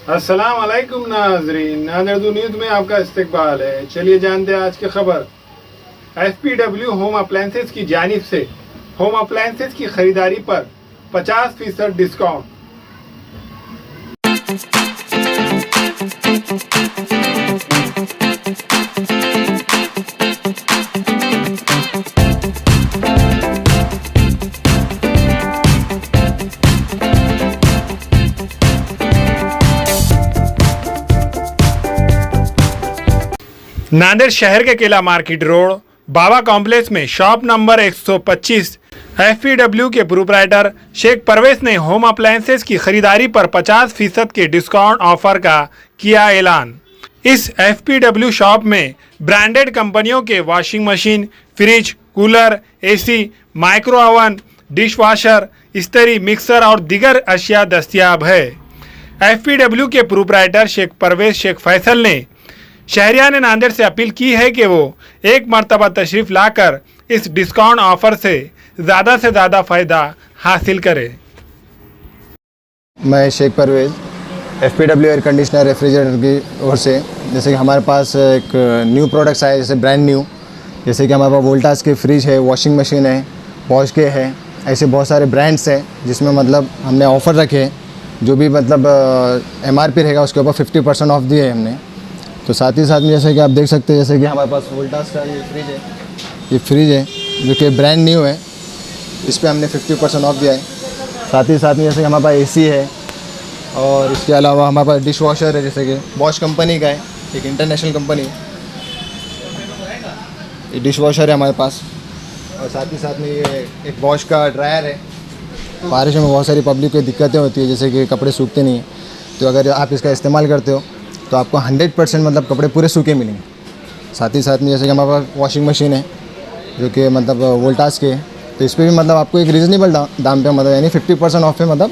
अस्सलाम वालेकुम नाजरीन, नादिर न्यूज़ में आपका इस्तकबाल है। चलिए जानते हैं आज की खबर। FPW होम अप्लायंसेस की जानिब से होम अप्लायंसेस की खरीदारी पर 50% डिस्काउंट। नांदेड़ शहर के किला मार्केट रोड बाबा कॉम्प्लेक्स में शॉप नंबर 125 FPW के प्रोप्राइटर शेख परवेज ने होम अप्लायंसेस की खरीदारी पर 50% के डिस्काउंट ऑफर का किया ऐलान। इस FPW शॉप में ब्रांडेड कंपनियों के washing machine, fridge, cooler, AC, micro oven, dish washer, इस्त्री, मिक्सर और दीगर अशिया दस्तियाब है। FPW के प्रोप्राइटर शेख परवेज शेख फैसल ने शहरिया ने नांदेड़ से अपील की है कि वो एक मर्तबा तशरीफ लाकर इस डिस्काउंट ऑफर से ज़्यादा फ़ायदा हासिल करे। मैं Sheikh Parvez FPW air conditioner refrigerator की ओर से, जैसे कि हमारे पास एक न्यू प्रोडक्ट्स आए, जैसे ब्रांड न्यू, जैसे कि हमारे पास वोल्टास के फ्रिज है, वॉशिंग मशीन है, बॉश के है, ऐसे बहुत सारे ब्रांड्स हैं जिसमें मतलब हमने ऑफ़र रखे, जो भी मतलब MRP रहेगा उसके ऊपर 50% ऑफ दिए हमने। तो साथ ही साथ में जैसे कि आप देख सकते हैं, जैसे कि हमारे पास वोल्टास का ये फ्रिज है जो कि ब्रांड न्यू है, इस पर हमने 50% ऑफ दिया है। साथ ही साथ में जैसे कि हमारे पास AC है और इसके अलावा हमारे पास डिश वॉशर है, जैसे कि बॉश कंपनी का है, एक इंटरनेशनल कंपनी, ये डिश वॉशर है हमारे पास। और साथ ही साथ में ये एक बॉश का ड्रायर है। बारिश में बहुत सारी पब्लिक को दिक्कतें होती है, जैसे कि कपड़े सूखते नहीं हैं, तो अगर आप इसका इस्तेमाल करते हो तो आपको 100% मतलब कपड़े पूरे सूखे मिलेंगे। साथ ही साथ में जैसे कि हमारे पास वॉशिंग मशीन है जो कि मतलब वोल्टास के है, तो इस पर भी मतलब आपको एक रीज़नेबल दाम पे मतलब यानी 50% ऑफ पे मतलब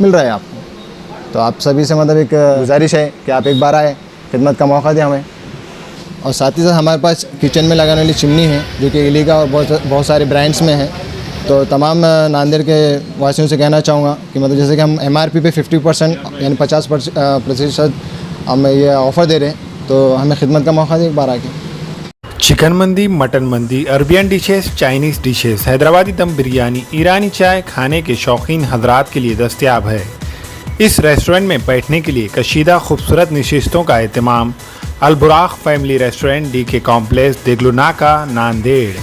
मिल रहा है आपको। तो आप सभी से मतलब एक गुजारिश है कि आप एक बार आए, खिदमत का मौका दें हमें। और साथ ही साथ हमारे पास किचन में लगाने वाली चिमनी है जो कि एलिगा और बहुत सारे ब्रांड्स में है। तो तमाम नांदेड़ के वासियों से कहना चाहूँगा कि मतलब जैसे कि हम MRP पे 50% यानी 50% हम ये ऑफ़र दे रहे हैं, तो हमें खिदमत का मौका दे एक बार आके। चिकन मंदी, मटन मंदी, Arabian dishes, Chinese dishes, Hyderabadi दम बिरयानी, ईरानी चाय खाने के शौकीन हजरात के लिए दस्तयाब है। इस रेस्टोरेंट में बैठने के लिए कशीदा खूबसूरत नशिस्तों का एहतमाम Alburaq family restaurant DK complex, Deglunaka, Nanded.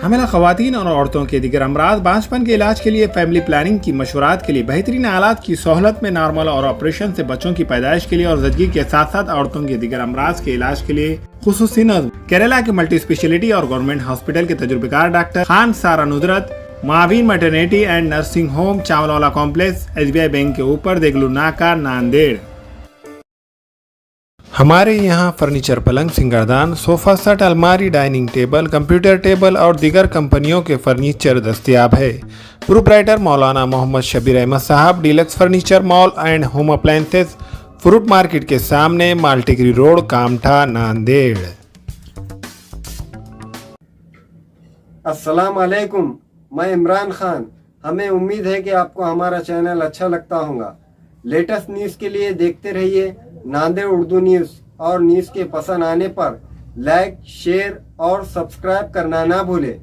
हमें ख़वातीन और औरतों के दिगर अमराज, बांझपन के इलाज के लिए, फैमिली प्लानिंग की मशवरात के लिए, बेहतरीन आलात की सहूलत में, नॉर्मल और ऑपरेशन से बच्चों की पैदाइश के लिए और ज़चगी के साथ साथ औरतों के दिगर अमराज के इलाज के लिए खुसूसी नज़्म केरला के मल्टी स्पेशलिटी और गवर्नमेंट हॉस्पिटल के तजुर्बेकार doctor Khan Sara Nusrat, Maveen maternity and nursing home, Chawalwala complex, SBI bank के ऊपर, देगलुनाका, नांदेड़। हमारे यहाँ फर्नीचर, पलंग, सिंगारदान, सोफ़ा सेट, अलमारी, डाइनिंग टेबल, कंप्यूटर टेबल और दीगर कंपनियों के फर्नीचर दस्तयाब है। प्रोप्राइटर मौलाना मोहम्मद शबीर अहमद साहब, deluxe furniture mall and home appliances, fruit market के सामने, माल्टीगिरी रोड, कामठा, नांदेड़। अस्सलाम वालेकुम, मैं इमरान खान। हमें उम्मीद है कि आपको हमारा चैनल अच्छा लगता होगा। लेटेस्ट न्यूज़ के लिए देखते रहिए नांदेड़ उर्दू न्यूज़, और न्यूज़ के पसंद आने पर लाइक, शेयर और सब्सक्राइब करना ना भूलें।